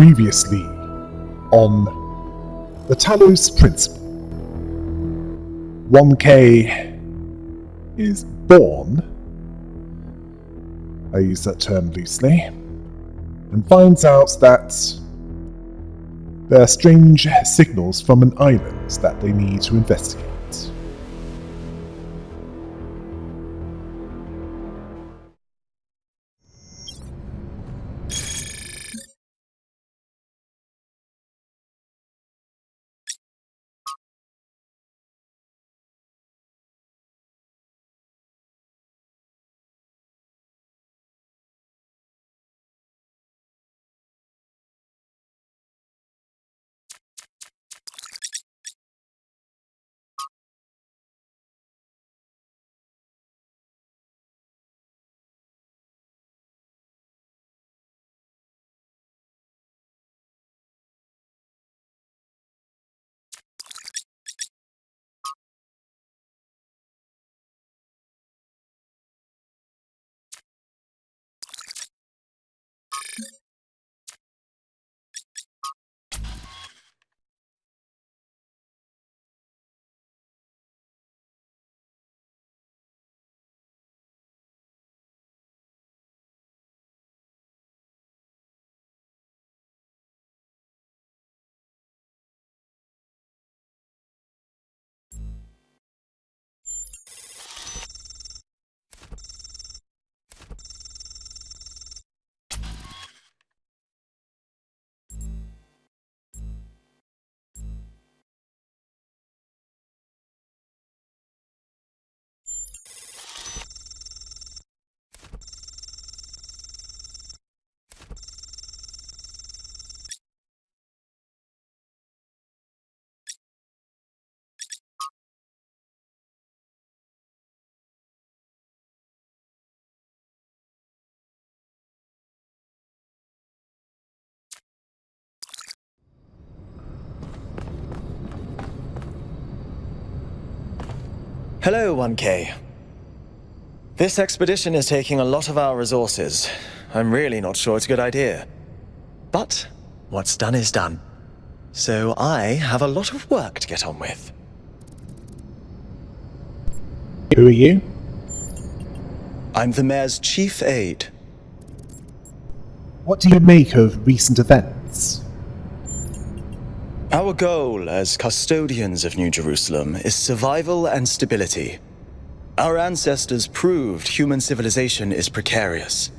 Previously on the Talos Principle. 1K is born, I use that term loosely, and finds out that there are strange signals from an island that they need to investigate. Hello, 1K. This expedition is taking a lot of our resources. I'm really not sure it's a good idea. But what's done is done. So I have a lot of work to get on with. Who are you? I'm the Mayor's chief aide. What do you make of recent events? Our goal as custodians of New Jerusalem is survival and stability. Our ancestors proved human civilization is precarious.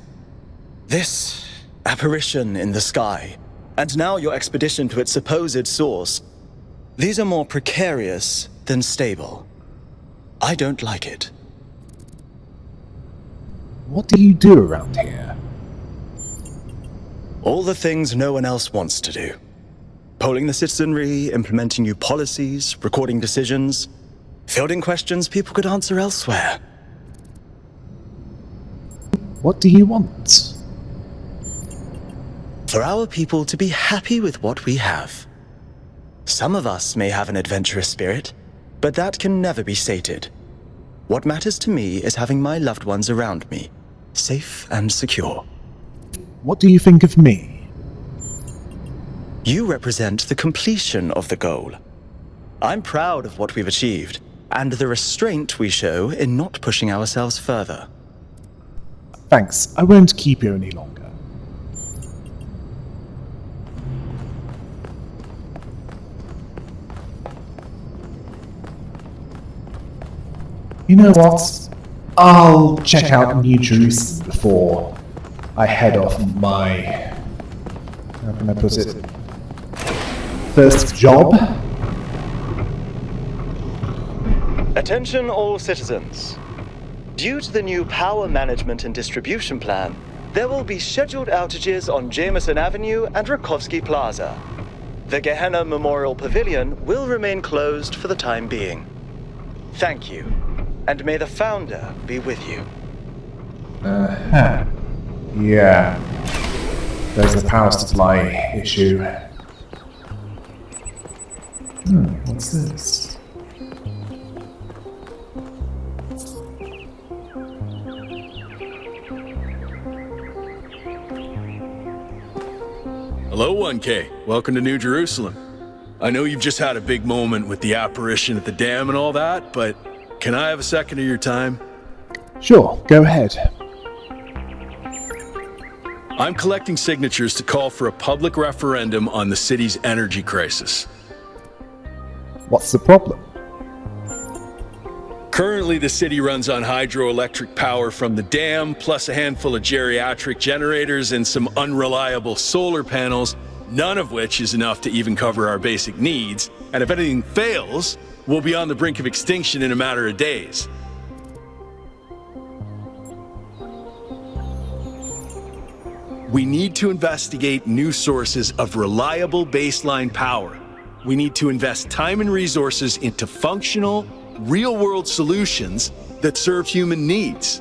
This apparition in the sky, and now your expedition to its supposed source, these are more precarious than stable. I don't like it. What do you do around here? All the things no one else wants to do. Polling the citizenry, implementing new policies, recording decisions, fielding questions people could answer elsewhere. What do you want? For our people to be happy with what we have. Some of us may have an adventurous spirit, but that can never be sated. What matters to me is having my loved ones around me, safe and secure. What do you think of me? You represent the completion of the goal. I'm proud of what we've achieved, and the restraint we show in not pushing ourselves further. Thanks, I won't keep you any longer. You know what? I'll check out New Jerusalem before I head off my... how can I put it? First job? Attention all citizens. Due to the new power management and distribution plan, there will be scheduled outages on Jameson Avenue and Rakovsky Plaza. The Gehenna Memorial Pavilion will remain closed for the time being. Thank you, and may the Founder be with you. Yeah. There's a power supply issue. What's this? Hello, 1K. Welcome to New Jerusalem. I know you've just had a big moment with the apparition at the dam and all that, but can I have a second of your time? Sure, go ahead. I'm collecting signatures to call for a public referendum on the city's energy crisis. What's the problem? Currently, the city runs on hydroelectric power from the dam, plus a handful of geriatric generators and some unreliable solar panels, none of which is enough to even cover our basic needs. And if anything fails, we'll be on the brink of extinction in a matter of days. We need to investigate new sources of reliable baseline power. We need to invest time and resources into functional, real-world solutions that serve human needs.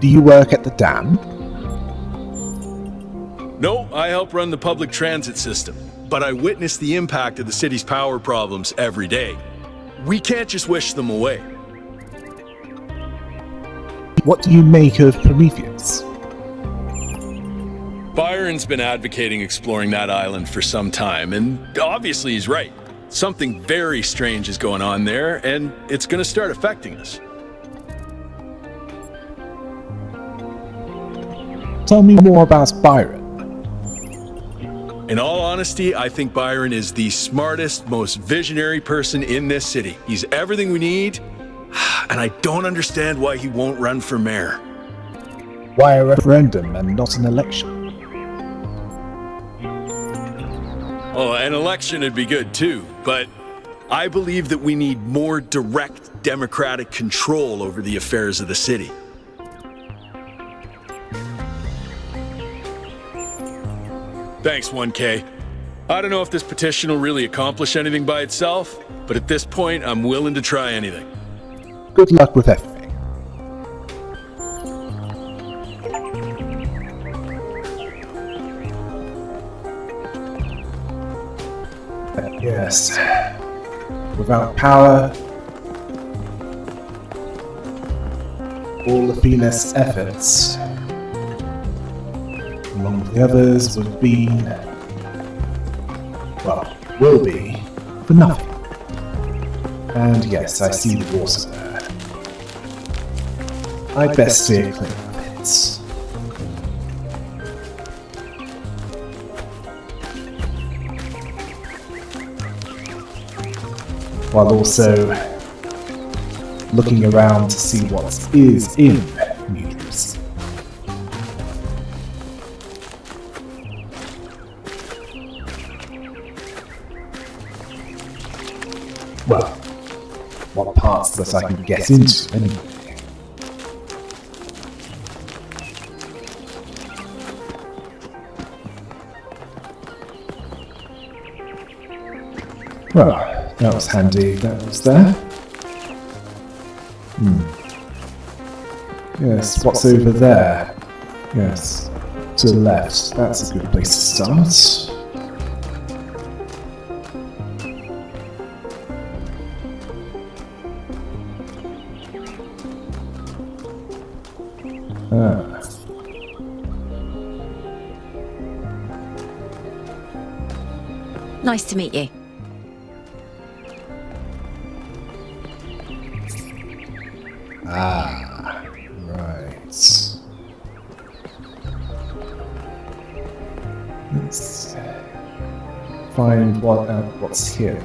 Do you work at the dam? No, I help run the public transit system, but I witness the impact of the city's power problems every day. We can't just wish them away. What do you make of Prometheus? Byron's been advocating exploring that island for some time, and obviously he's right. Something very strange is going on there, and it's going to start affecting us. Tell me more about Byron. In all honesty, I think Byron is the smartest, most visionary person in this city. He's everything we need, and I don't understand why he won't run for mayor. Why a referendum and not an election? Oh, an election would be good too, but I believe that we need more direct democratic control over the affairs of the city. Thanks, 1K. I don't know if this petition will really accomplish anything by itself, but at this point, I'm willing to try anything. Good luck with everything. Yes. Without power, all of Venus' efforts, along with the others, would have been, well, will be, for nothing. And yes, I see the water there. I'd best steer clear of it. While also looking around to see what is in New Jerusalem. Well, what parts that I can get into anyway. Well, that was handy, that was there. Yes, what's over there? Yes, to the left, that's a good place to start. Nice to meet you. Ah, right. Let's find what's here.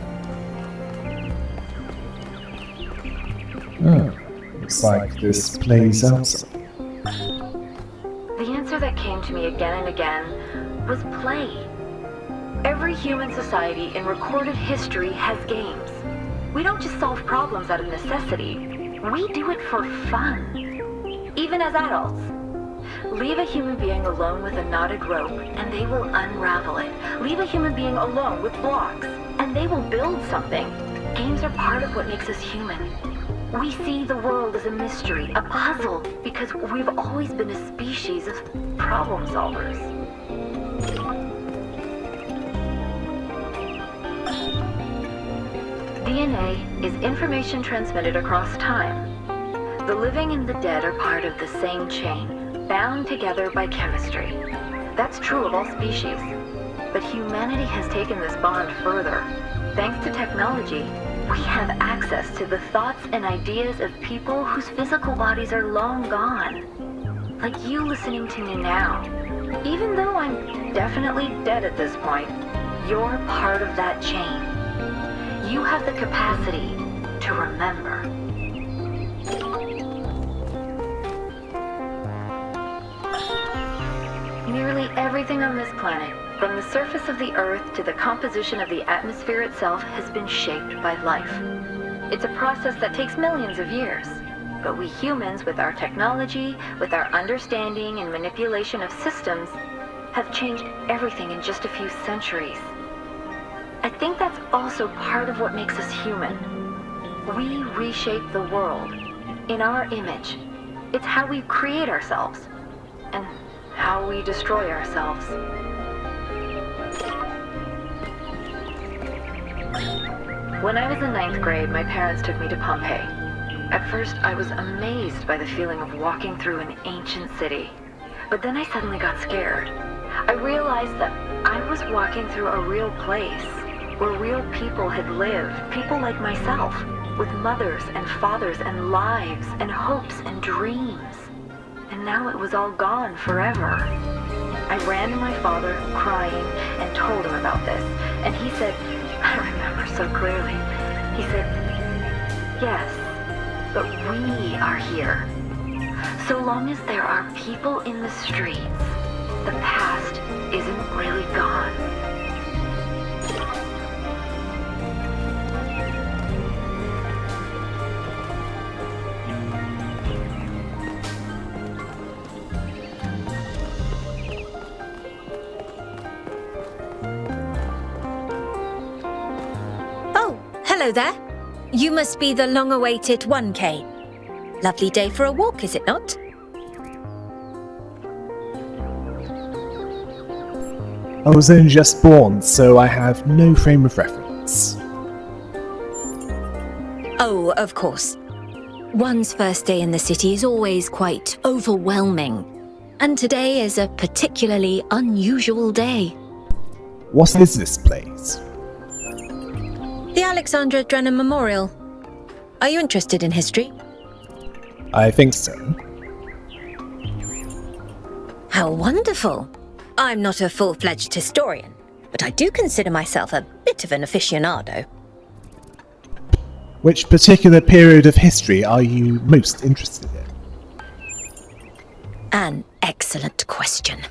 Oh, looks like this plays out something. The answer that came to me again and again was play. Every human society in recorded history has games. We don't just solve problems out of necessity. We do it for fun. Even as adults. Leave a human being alone with a knotted rope, and they will unravel it. Leave a human being alone with blocks, and they will build something. Games are part of what makes us human. We see the world as a mystery, a puzzle, because we've always been a species of problem solvers. The DNA is information transmitted across time. The living and the dead are part of the same chain, bound together by chemistry. That's true of all species. But humanity has taken this bond further. Thanks to technology, we have access to the thoughts and ideas of people whose physical bodies are long gone. Like you listening to me now. Even though I'm definitely dead at this point, you're part of that chain. You have the capacity to remember. Nearly everything on this planet, from the surface of the Earth to the composition of the atmosphere itself, has been shaped by life. It's a process that takes millions of years. But we humans, with our technology, with our understanding and manipulation of systems, have changed everything in just a few centuries. I think that's also part of what makes us human. We reshape the world in our image. It's how we create ourselves and how we destroy ourselves. When I was in 9th grade, my parents took me to Pompeii. At first, I was amazed by the feeling of walking through an ancient city. But then I suddenly got scared. I realized that I was walking through a real place, where real people had lived, people like myself, with mothers and fathers and lives and hopes and dreams. And now it was all gone forever. I ran to my father, crying, and told him about this. And he said, I remember so clearly, he said, yes, but we are here. So long as there are people in the streets, the past isn't really gone. Hello there. You must be the long-awaited 1K. Lovely day for a walk, is it not? I was only just born, so I have no frame of reference. Oh, of course. One's first day in the city is always quite overwhelming. And today is a particularly unusual day. What is this place? The Alexandra Drennan Memorial. Are you interested in history? I think so. How wonderful. I'm not a full-fledged historian, but I do consider myself a bit of an aficionado. Which particular period of history are you most interested in? An excellent question.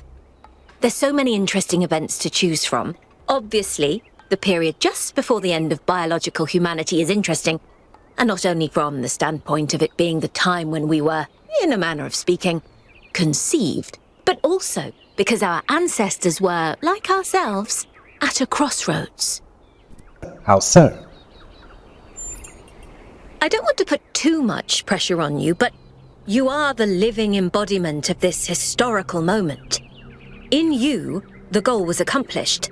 There's so many interesting events to choose from. Obviously, the period just before the end of biological humanity is interesting, and not only from the standpoint of it being the time when we were, in a manner of speaking, conceived, but also because our ancestors were, like ourselves, at a crossroads. How so? I don't want to put too much pressure on you, but you are the living embodiment of this historical moment. In you, the goal was accomplished.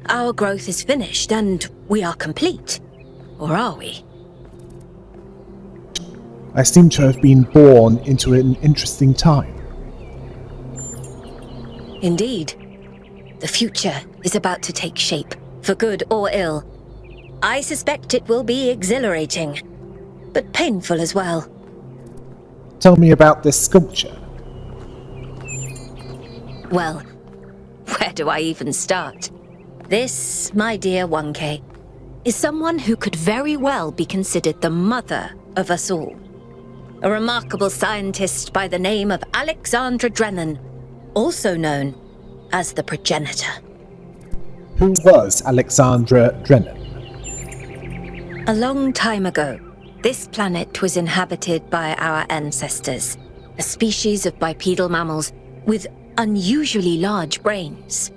Our growth is finished, and we are complete. Or are we? I seem to have been born into an interesting time. Indeed. The future is about to take shape, for good or ill. I suspect it will be exhilarating, but painful as well. Tell me about this sculpture. Well, where do I even start? This, my dear 1K, is someone who could very well be considered the mother of us all. A remarkable scientist by the name of Alexandra Drennan, also known as the progenitor. Who was Alexandra Drennan? A long time ago, this planet was inhabited by our ancestors, a species of bipedal mammals with unusually large brains.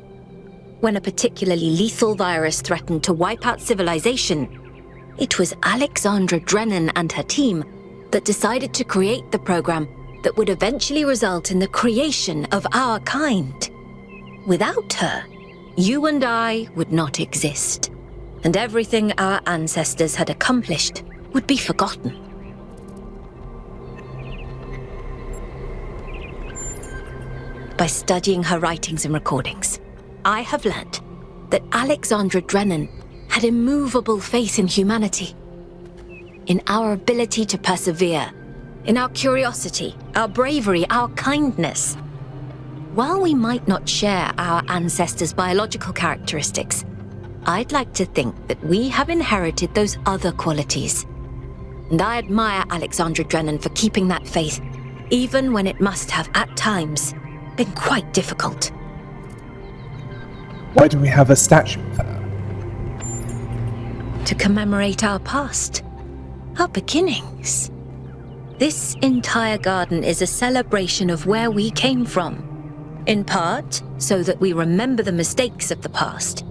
When a particularly lethal virus threatened to wipe out civilization, it was Alexandra Drennan and her team that decided to create the program that would eventually result in the creation of our kind. Without her, you and I would not exist. and everything our ancestors had accomplished would be forgotten. By studying her writings and recordings, I have learnt that Alexandra Drennan had immovable faith in humanity, in our ability to persevere, in our curiosity, our bravery, our kindness. While we might not share our ancestors' biological characteristics, I'd like to think that we have inherited those other qualities. And I admire Alexandra Drennan for keeping that faith, even when it must have, at times, been quite difficult. Why do we have a statue of her? To commemorate our past, our beginnings. This entire garden is a celebration of where we came from. In part, so that we remember the mistakes of the past,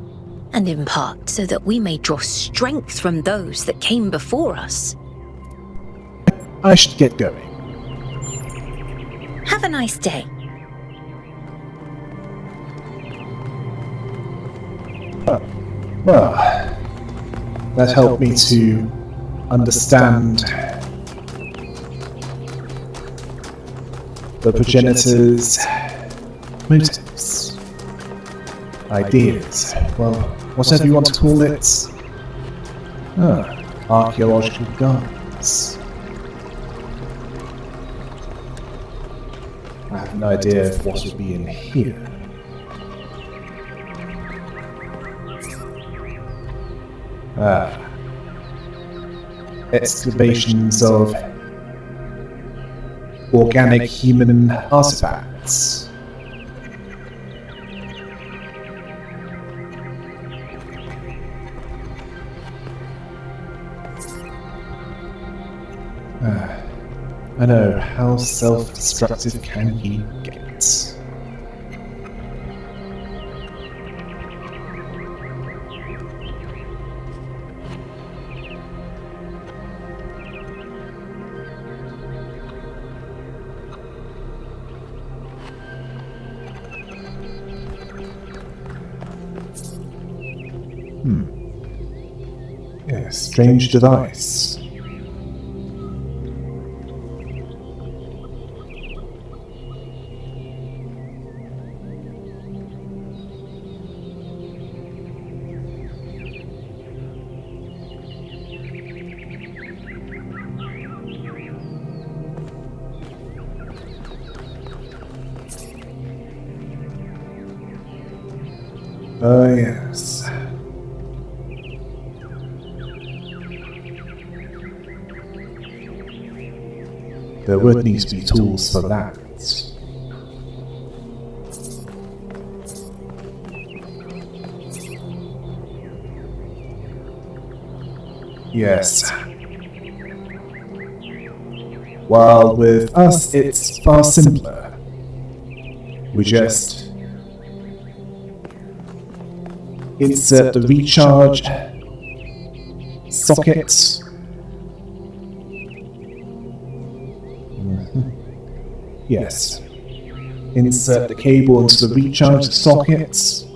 and in part, so that we may draw strength from those that came before us. I should get going. Have a nice day. Well, that helped me to understand the progenitors' motives, ideas, well, whatever you want to call it. Archaeological gardens. I have no idea of what would be in here. Excavations of organic human artifacts. I know, how self-destructive can he get? Yeah, strange device. Oh, yes. There would need to be tools for that. Yes. While with us it's far simpler. We just insert the recharge socket. Yes. Insert the cable into the recharge sockets,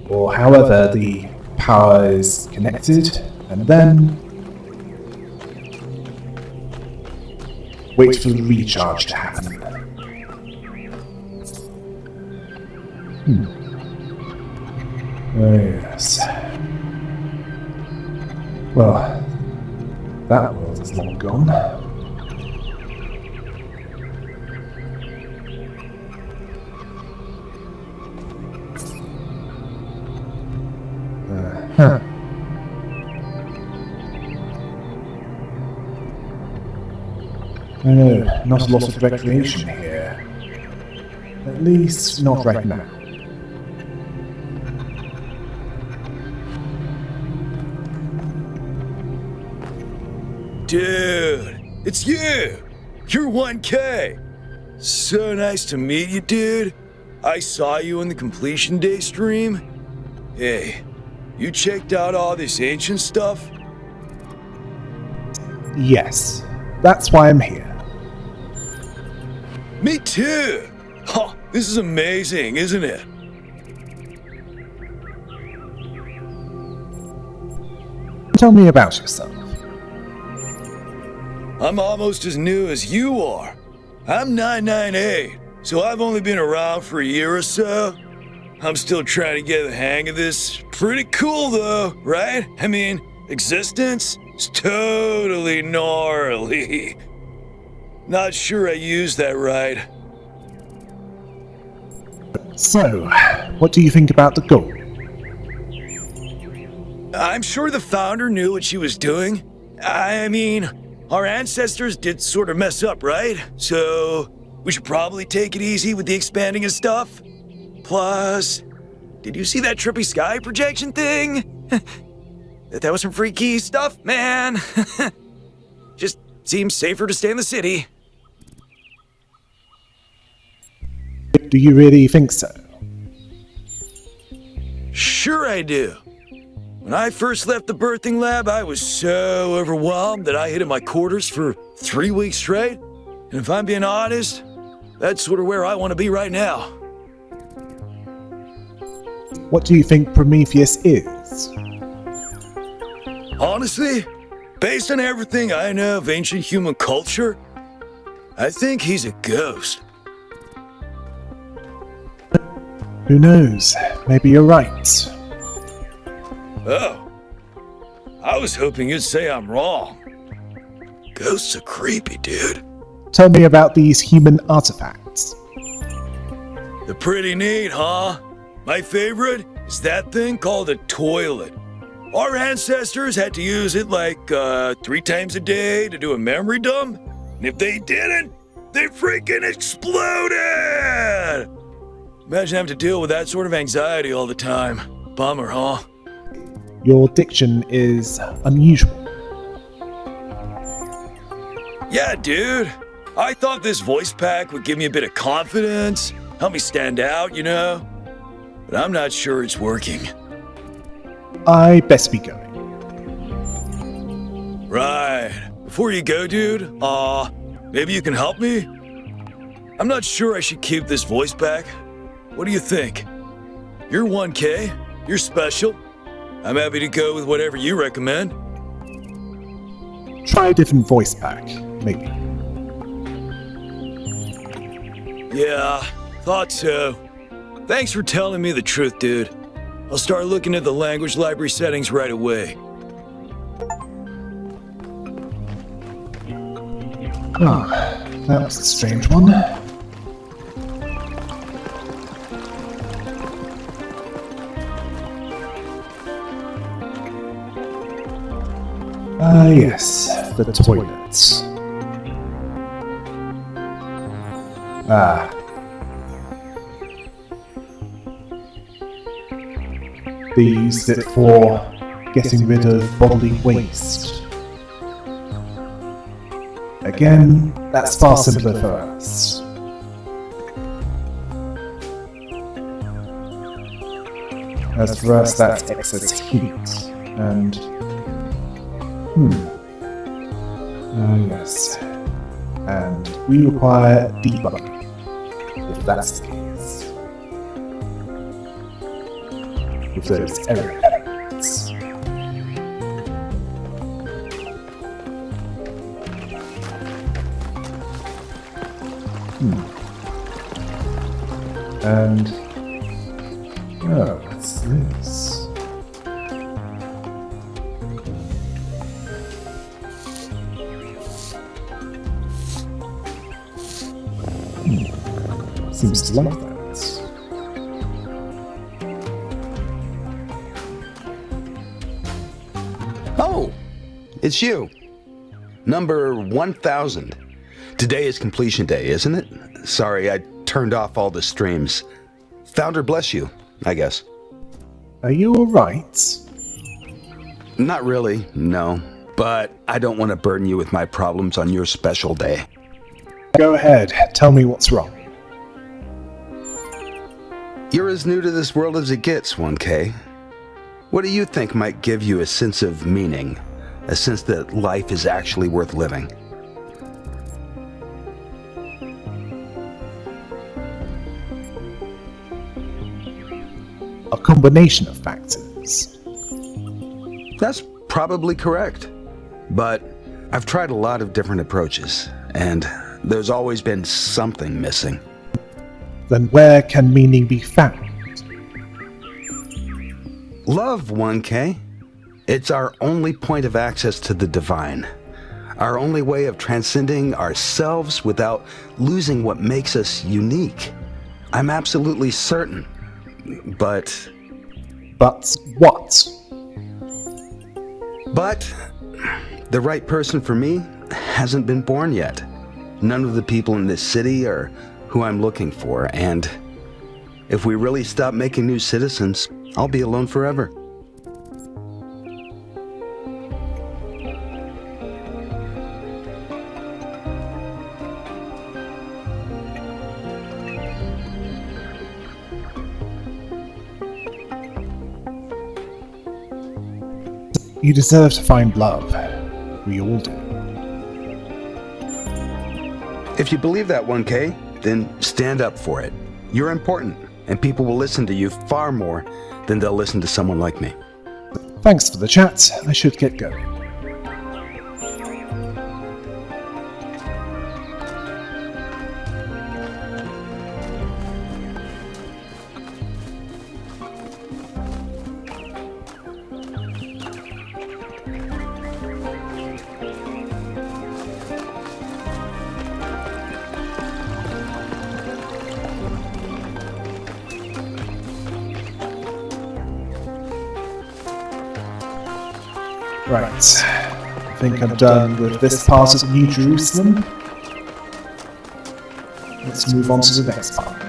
or however the power is connected, and then wait for the recharge to happen. Oh yes. Well, that world is long gone. No, not a lot of recreation here. At least not right now. Dude, it's you! You're 1K! So nice to meet you, dude. I saw you in the Completion Day stream. Hey, you checked out all this ancient stuff? Yes, that's why I'm here. Me too! Huh, this is amazing, isn't it? Tell me about yourself. I'm almost as new as you are. I'm 998, so I've only been around for a year or so. I'm still trying to get the hang of this. Pretty cool though, right? I mean, existence is totally gnarly. Not sure I used that right. So, what do you think about the goal? I'm sure the founder knew what she was doing. I mean, our ancestors did sort of mess up, right? So, we should probably take it easy with the expanding and stuff. Plus, did you see that trippy sky projection thing? That was some freaky stuff, man. Just seems safer to stay in the city. Do you really think so? Sure I do. When I first left the birthing lab, I was so overwhelmed that I hid in my quarters for 3 weeks straight. And if I'm being honest, that's sort of where I want to be right now. What do you think Prometheus is? Honestly, based on everything I know of ancient human culture, I think he's a ghost. Who knows? Maybe you're right. Oh, I was hoping you'd say I'm wrong. Ghosts are creepy, dude. Tell me about these human artifacts. They're pretty neat, huh? My favorite is that thing called a toilet. Our ancestors had to use it like 3 times a day to do a memory dump. And if they didn't, they freaking exploded! Imagine having to deal with that sort of anxiety all the time. Bummer, huh? Your diction is unusual. Yeah, dude. I thought this voice pack would give me a bit of confidence, help me stand out, you know? But I'm not sure it's working. I best be going. Right. Before you go, dude, maybe you can help me? I'm not sure I should keep this voice pack. What do you think? You're 1K. You're special. I'm happy to go with whatever you recommend. Try a different voice pack, maybe. Yeah, thought so. Thanks for telling me the truth, dude. I'll start looking at the language library settings right away. Ah, that was a strange one. Ah, yes, the toilets. Ah. These sit for getting rid of bodily waste. Again, that's far simpler for us. As for us, that's excess heat, and... yes. And we require debugging, if that's the case. With those error elements. And... oh, what's this? Seems to like that. Oh, it's you. Number 1000. Today is completion day, isn't it? Sorry, I turned off all the streams. Founder bless you, I guess. Are you alright? Not really, no. But I don't want to burden you with my problems on your special day. Go ahead, tell me what's wrong. You're as new to this world as it gets, 1K. What do you think might give you a sense of meaning? A sense that life is actually worth living? A combination of factors. That's probably correct. But I've tried a lot of different approaches, and there's always been something missing. Then where can meaning be found? Love, 1K. It's our only point of access to the divine. Our only way of transcending ourselves without losing what makes us unique. I'm absolutely certain. But what? But the right person for me hasn't been born yet. None of the people in this city are who I'm looking for, and if we really stop making new citizens, I'll be alone forever. You deserve to find love. We all do. If you believe that, 1K, then stand up for it. You're important, and people will listen to you far more than they'll listen to someone like me. Thanks for the chat. I should get going. Right. I think I'm done with this part of New Jerusalem. Let's move on to the next part.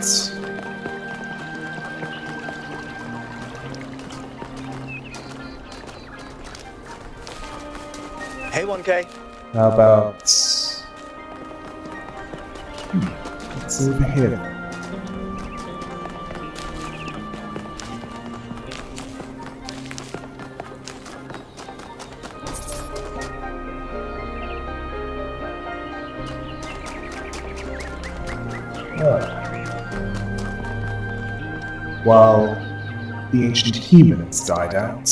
Hey, 1K. How about... What's over here? While the ancient humans died out,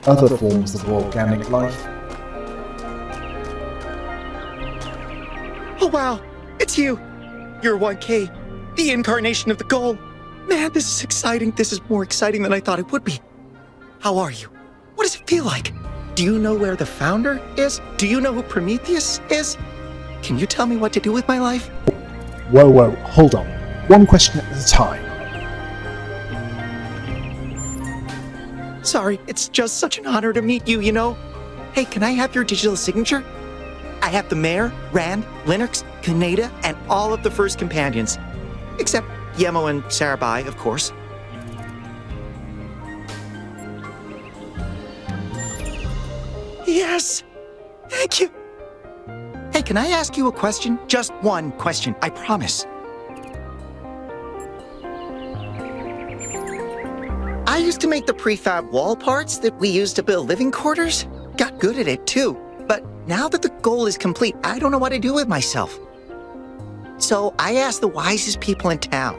other forms of organic life. Oh wow, it's you! You're 1K, the incarnation of the goal. Man, this is exciting. This is more exciting than I thought it would be. How are you? What does it feel like? Do you know where the founder is? Do you know who Prometheus is? Can you tell me what to do with my life? Whoa, hold on. One question at a time. Sorry, it's just such an honor to meet you, you know? Hey, can I have your digital signature? I have the Mayor, Rand, Linux, Kaneda, and all of the first companions. Except Yemo and Sarabai, of course. Yes! Thank you! Hey, can I ask you a question? Just one question, I promise. I used to make the prefab wall parts that we used to build living quarters. Got good at it too. But now that the goal is complete, I don't know what to do with myself. So I asked the wisest people in town.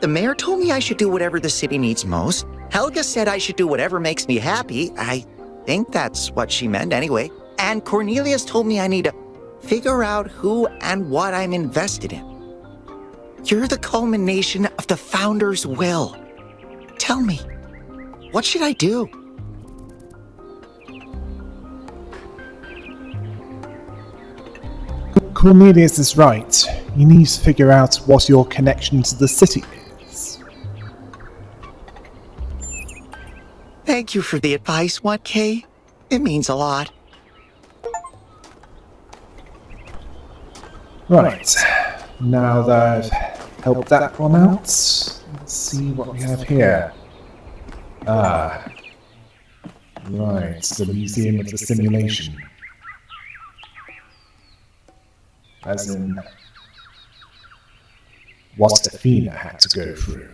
The mayor told me I should do whatever the city needs most. Helga said I should do whatever makes me happy. I think that's what she meant anyway. And Cornelius told me I need to figure out who and what I'm invested in. You're the culmination of the founder's will. Tell me, what should I do? Cornelius is right. You need to figure out what your connection to the city is. Thank you for the advice, 1K. It means a lot. Right. Now that I've helped that one out, let's see what we have here. Ah. Right, the Museum of the Simulation. As in, what Athena had to go through.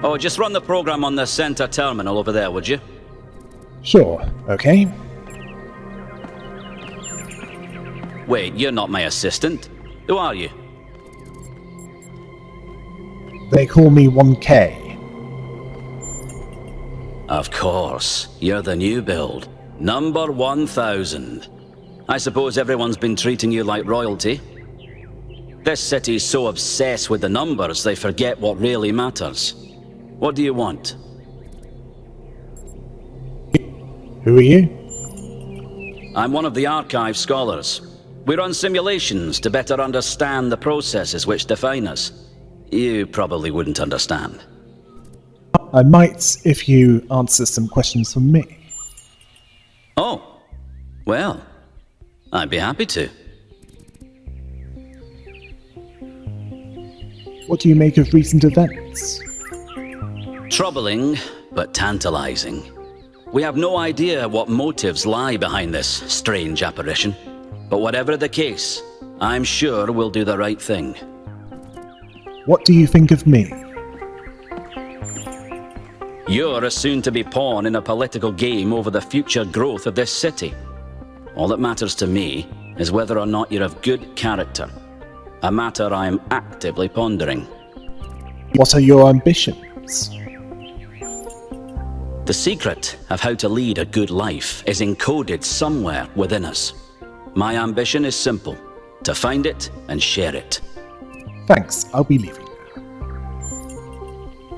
Oh, just run the program on the center terminal over there, would you? Sure, okay. Wait, you're not my assistant. Who are you? They call me 1K. Of course, you're the new build. Number 1000. I suppose everyone's been treating you like royalty? This city's so obsessed with the numbers they forget what really matters. What do you want? Who are you? I'm one of the archive scholars. We run simulations to better understand the processes which define us. You probably wouldn't understand. I might if you answer some questions for me. Oh, well, I'd be happy to. What do you make of recent events? Troubling, but tantalizing. We have no idea what motives lie behind this strange apparition. But whatever the case, I'm sure we'll do the right thing. What do you think of me? You're a soon-to-be pawn in a political game over the future growth of this city. All that matters to me is whether or not you're of good character. A matter I am actively pondering. What are your ambitions? The secret of how to lead a good life is encoded somewhere within us. My ambition is simple: to find it and share it. Thanks, I'll be leaving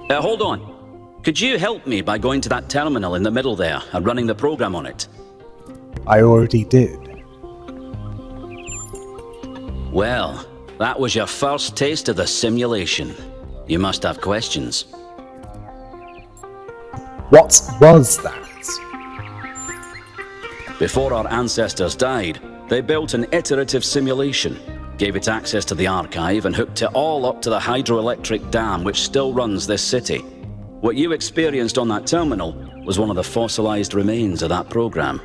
now. Hold on. Could you help me by going to that terminal in the middle there and running the program on it? I already did. Well, that was your first taste of the simulation. You must have questions. What was that? Before our ancestors died, they built an iterative simulation, gave it access to the archive, and hooked it all up to the hydroelectric dam which still runs this city. What you experienced on that terminal was one of the fossilized remains of that program.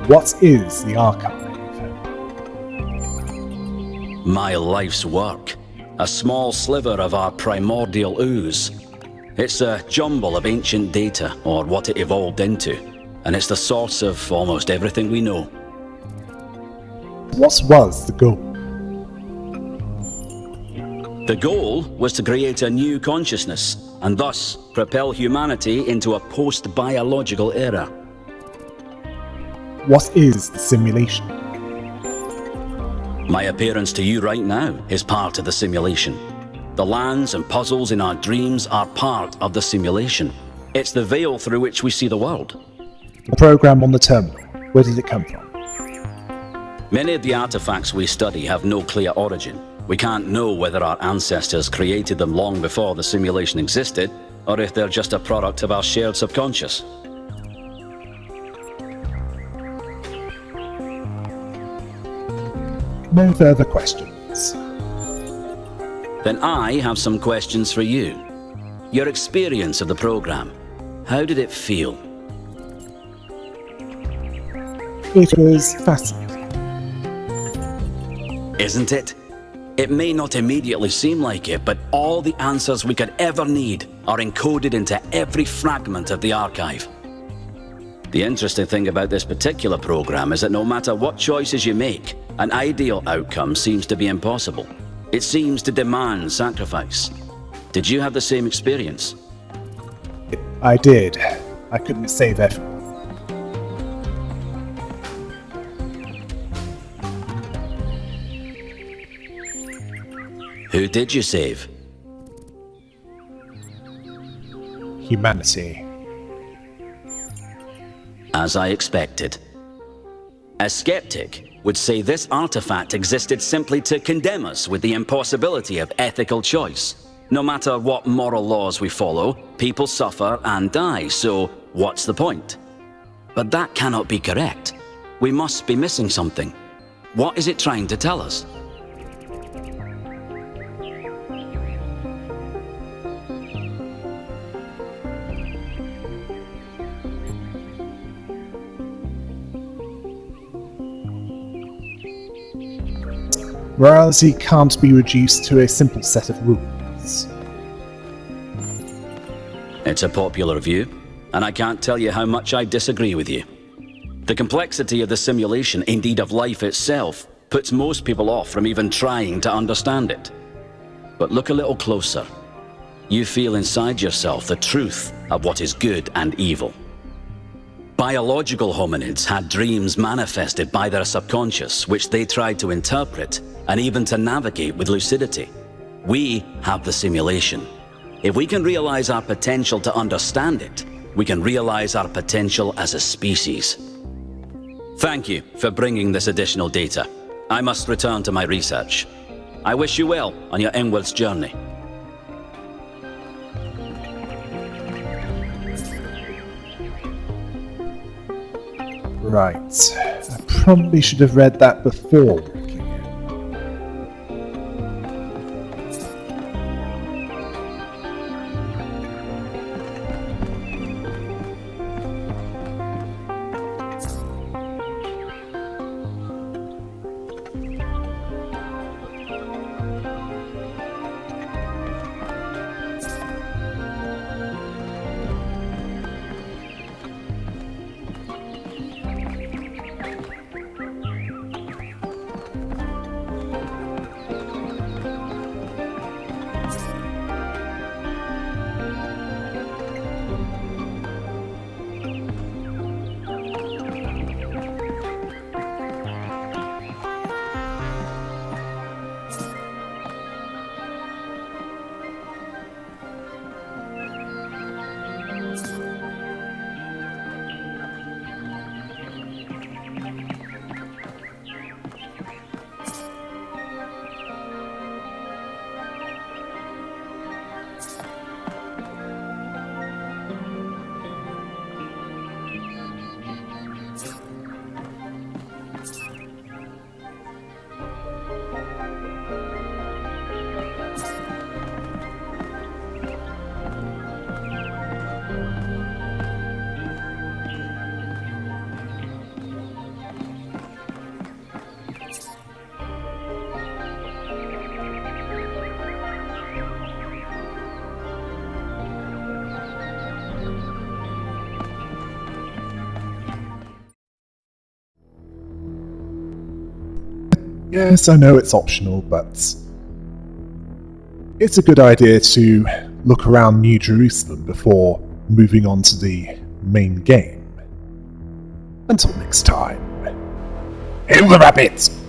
What is the archive? My life's work. A small sliver of our primordial ooze. It's a jumble of ancient data, or what it evolved into, and it's the source of almost everything we know. What was the goal? The goal was to create a new consciousness, and thus propel humanity into a post-biological era. What is the simulation? My appearance to you right now is part of the simulation. The lands and puzzles in our dreams are part of the simulation. It's the veil through which we see the world. The program on the terminal, where did it come from? Many of the artifacts we study have no clear origin. We can't know whether our ancestors created them long before the simulation existed, or if they're just a product of our shared subconscious. No further questions. Then I have some questions for you. Your experience of the program, how did it feel? It was fascinating. Isn't it? It may not immediately seem like it, but all the answers we could ever need are encoded into every fragment of the archive. The interesting thing about this particular program is that no matter what choices you make, an ideal outcome seems to be impossible. It seems to demand sacrifice. Did you have the same experience? I did. I couldn't save everyone. Who did you save? Humanity. As I expected. A skeptic would say this artifact existed simply to condemn us with the impossibility of ethical choice. No matter what moral laws we follow, people suffer and die, so what's the point? But that cannot be correct. We must be missing something. What is it trying to tell us? Morality can't be reduced to a simple set of rules. It's a popular view, and I can't tell you how much I disagree with you. The complexity of the simulation, indeed of life itself, puts most people off from even trying to understand it. But look a little closer. You feel inside yourself the truth of what is good and evil. Biological hominids had dreams manifested by their subconscious, which they tried to interpret and even to navigate with lucidity. We have the simulation. If we can realize our potential to understand it, we can realize our potential as a species. Thank you for bringing this additional data. I must return to my research. I wish you well on your inwards journey. Right. I probably should have read that before walking in. Yes, I know it's optional, but it's a good idea to look around New Jerusalem before moving on to the main game. Until next time, hail the rabbits!